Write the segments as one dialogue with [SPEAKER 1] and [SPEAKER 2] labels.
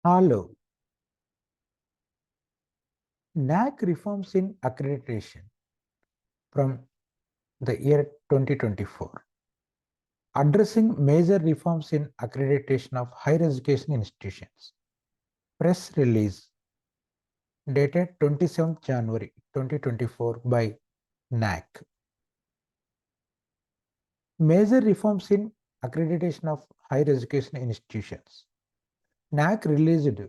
[SPEAKER 1] Hello. NAAC reforms in accreditation from the year 2024, addressing major reforms in accreditation of higher education institutions. Press release dated 27th January 2024 by NAAC. Major reforms in accreditation of higher education institutions. NAAC released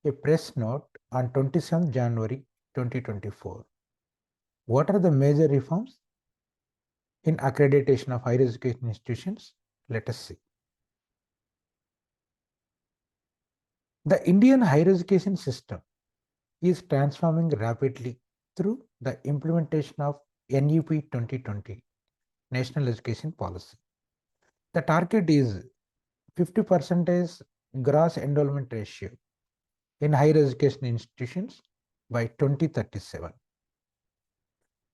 [SPEAKER 1] a press note on 27th January 2024. What are the major reforms in accreditation of higher education institutions? Let us see. The Indian higher education system is transforming rapidly through the implementation of NEP 2020, National Education Policy. The target is 50% gross enrollment ratio in higher education institutions by 2037,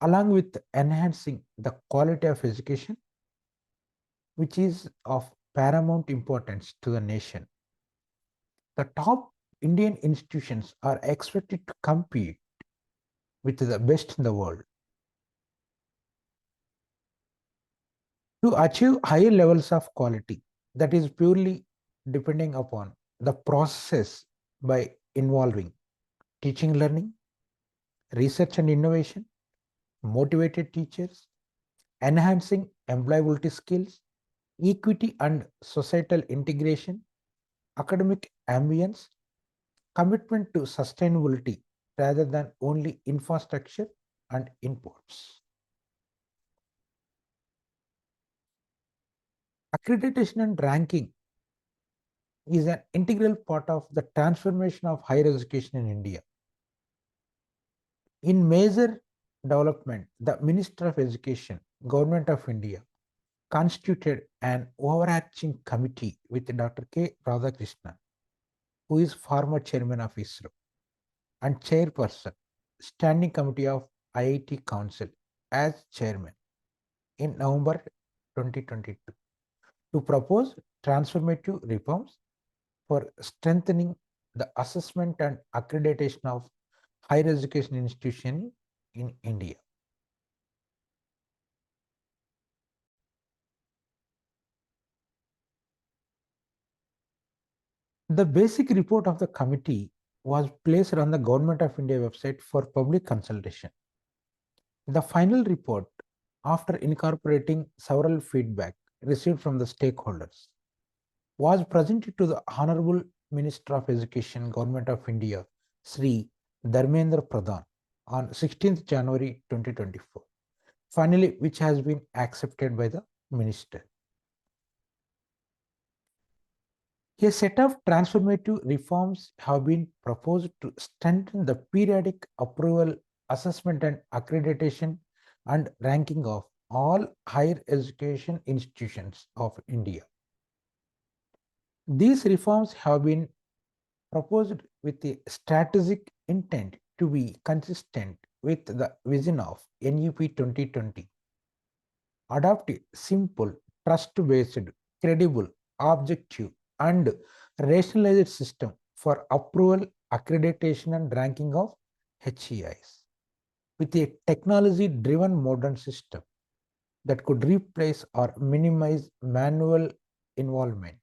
[SPEAKER 1] along with enhancing the quality of education, which is of paramount importance to the nation. The top Indian institutions are expected to compete with the best in the world. To achieve higher levels of quality, that is purely depending upon the process by involving teaching learning, research and innovation, motivated teachers, enhancing employability skills, equity and societal integration, academic ambience, commitment to sustainability rather than only infrastructure and inputs. Accreditation and ranking is an integral part of the transformation of higher education in India. In major development, the Minister of Education, Government of India, constituted an overarching committee with Dr. K. Radhakrishnan, who is former chairman of ISRO, and chairperson, Standing Committee of IIT Council as chairman in November 2022 to propose transformative reforms for strengthening the assessment and accreditation of higher education institutions in India. The basic report of the committee was placed on the Government of India website for public consultation. The final report, after incorporating several feedback received from the stakeholders, was presented to the Honorable Minister of Education, Government of India, Sri Dharmendra Pradhan, on 16th January 2024, finally, which has been accepted by the Minister. A set of transformative reforms have been proposed to strengthen the periodic approval, assessment and accreditation and ranking of all higher education institutions of India. These reforms have been proposed with a strategic intent to be consistent with the vision of NEP 2020. Adopt a simple, trust-based, credible, objective, and rationalized system for approval, accreditation, and ranking of HEIs with a technology-driven modern system that could replace or minimize manual involvement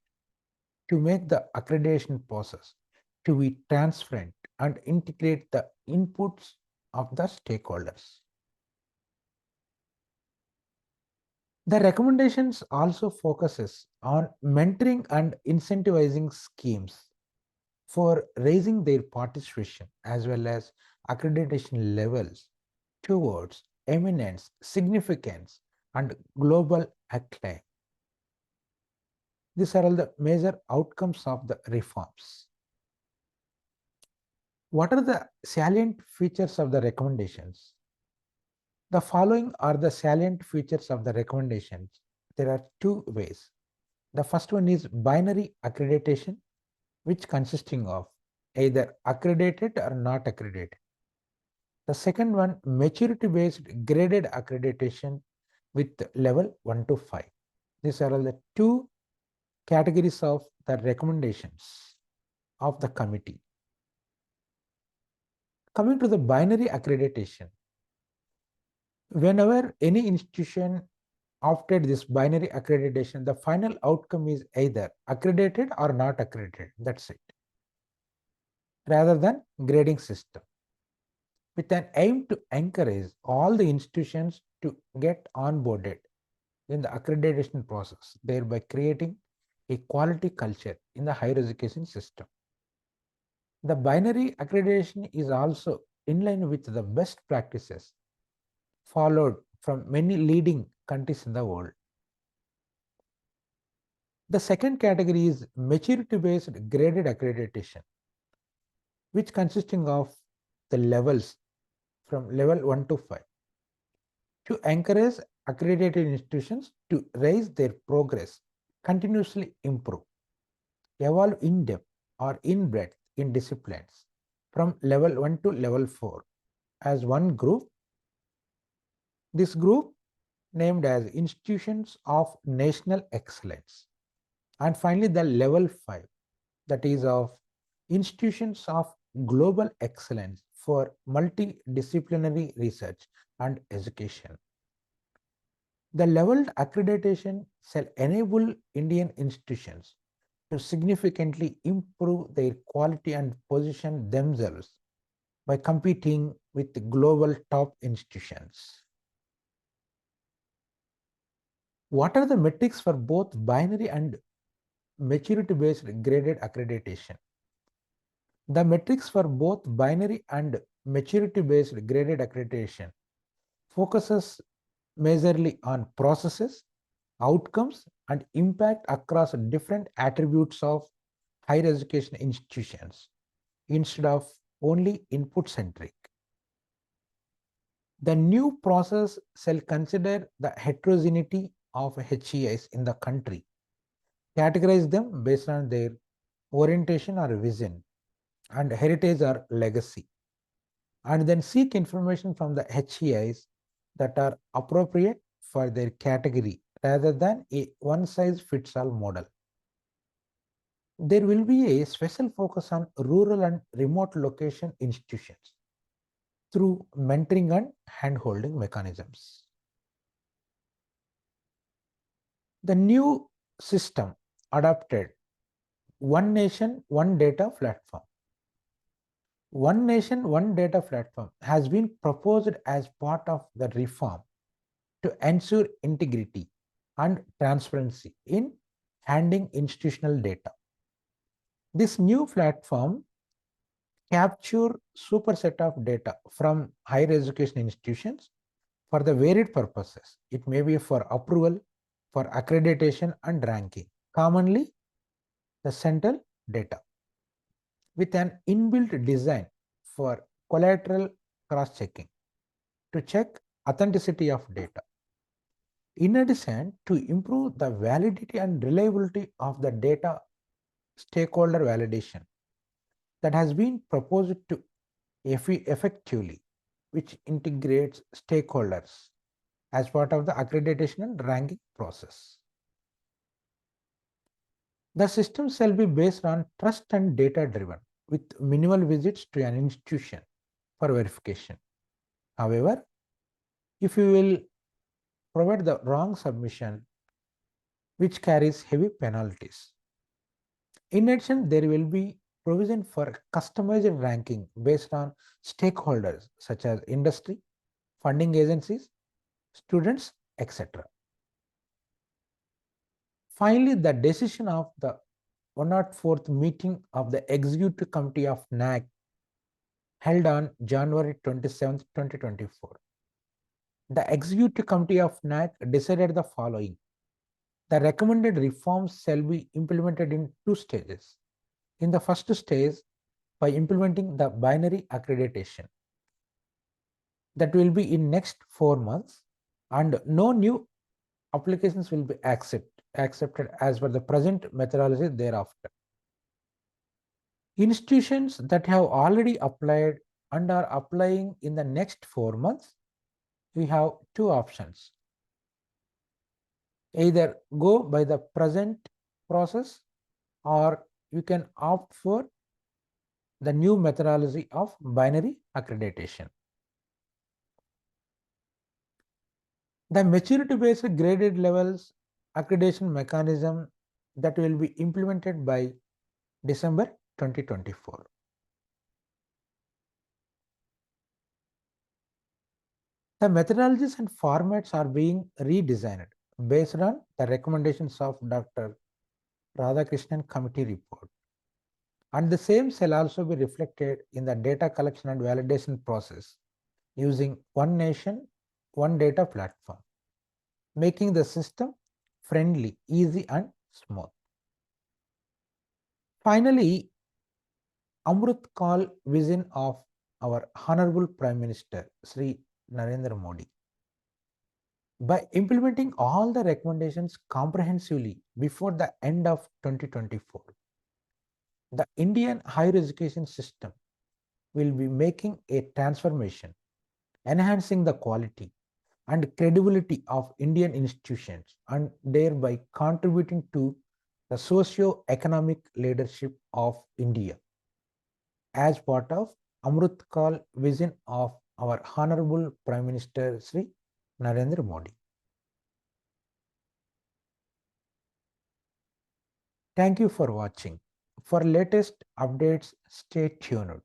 [SPEAKER 1] to make the accreditation process to be transparent and integrate the inputs of the stakeholders. The recommendations also focuses on mentoring and incentivizing schemes for raising their participation as well as accreditation levels towards eminence, significance, and global acclaim. These are all the major outcomes of the reforms. What are the salient features of the recommendations? The following are the salient features of the recommendations. There are two ways. The first one is binary accreditation, which consisting of either accredited or not accredited. The second one, maturity-based graded accreditation with level 1 to 5. These are all the two categories of the recommendations. of the committee. Coming to the binary accreditation, whenever any institution opted this binary accreditation, the final outcome is either accredited or not accredited. That's it. Rather than grading system, with an aim to encourage all the institutions to get onboarded in the accreditation process, thereby creating a quality culture in the higher education system. The binary accreditation is also in line with the best practices followed from many leading countries in the world. The second category is maturity-based graded accreditation, which consisting of the levels from level 1 to 5 to encourage accredited institutions to raise their progress, continuously improve, evolve in depth or in breadth in disciplines from level 1 to level 4 as one group. This group named as institutions of national excellence. And finally, the level 5, that is of institutions of global excellence for multidisciplinary research and education. The leveled accreditation shall enable Indian institutions to significantly improve their quality and position themselves by competing with the global top institutions. What are the metrics for both binary and maturity-based graded accreditation? The metrics for both binary and maturity-based graded accreditation focuses majorly on processes, outcomes, and impact across different attributes of higher education institutions instead of only input-centric. The new process shall consider the heterogeneity of HEIs in the country, categorize them based on their orientation or vision, and heritage or legacy, and then seek information from the HEIs that are appropriate for their category rather than a one-size-fits-all model. There will be a special focus on rural and remote location institutions through mentoring and hand-holding mechanisms. The new system adopted One Nation, One Data platform. One Nation, One Data platform has been proposed as part of the reform to ensure integrity and transparency in handling institutional data. This new platform captures superset of data from higher education institutions for the varied purposes. It may be for approval, for accreditation and ranking, commonly the central data, with an inbuilt design for collateral cross-checking to check authenticity of data. In addition, to improve the validity and reliability of the data stakeholder validation that has been proposed to effectively, which integrates stakeholders as part of the accreditation and ranking process. The system shall be based on trust and data driven with minimal visits to an institution for verification. However, if you will provide the wrong submission, which carries heavy penalties. In addition, there will be provision for customized ranking based on stakeholders such as industry, funding agencies, students, etc. Finally, the decision of the 104th meeting of the Executive Committee of NAAC held on January 27, 2024. The Executive Committee of NAAC decided the following. The recommended reforms shall be implemented in 2 stages. In the first stage, by implementing the binary accreditation. That will be in next 4 months, and no new applications will be accepted as per the present methodology thereafter. Institutions that have already applied and are applying in the next 4 months, we have 2 options. Either go by the present process or you can opt for the new methodology of binary accreditation. The maturity-based graded levels accreditation mechanism that will be implemented by December 2024. The methodologies and formats are being redesigned based on the recommendations of Dr. Radhakrishnan Committee report. And the same shall also be reflected in the data collection and validation process using one nation, one data platform, making the system friendly, easy and smooth. Finally, Amrut Kal vision of our Honorable Prime Minister, Sri Narendra Modi. By implementing all the recommendations comprehensively before the end of 2024, the Indian higher education system will be making a transformation, enhancing the quality and credibility of Indian institutions and thereby contributing to the socio-economic leadership of India as part of Amrut Kal vision of our Honorable Prime Minister Sri Narendra Modi. Thank you for watching. For latest updates, stay tuned.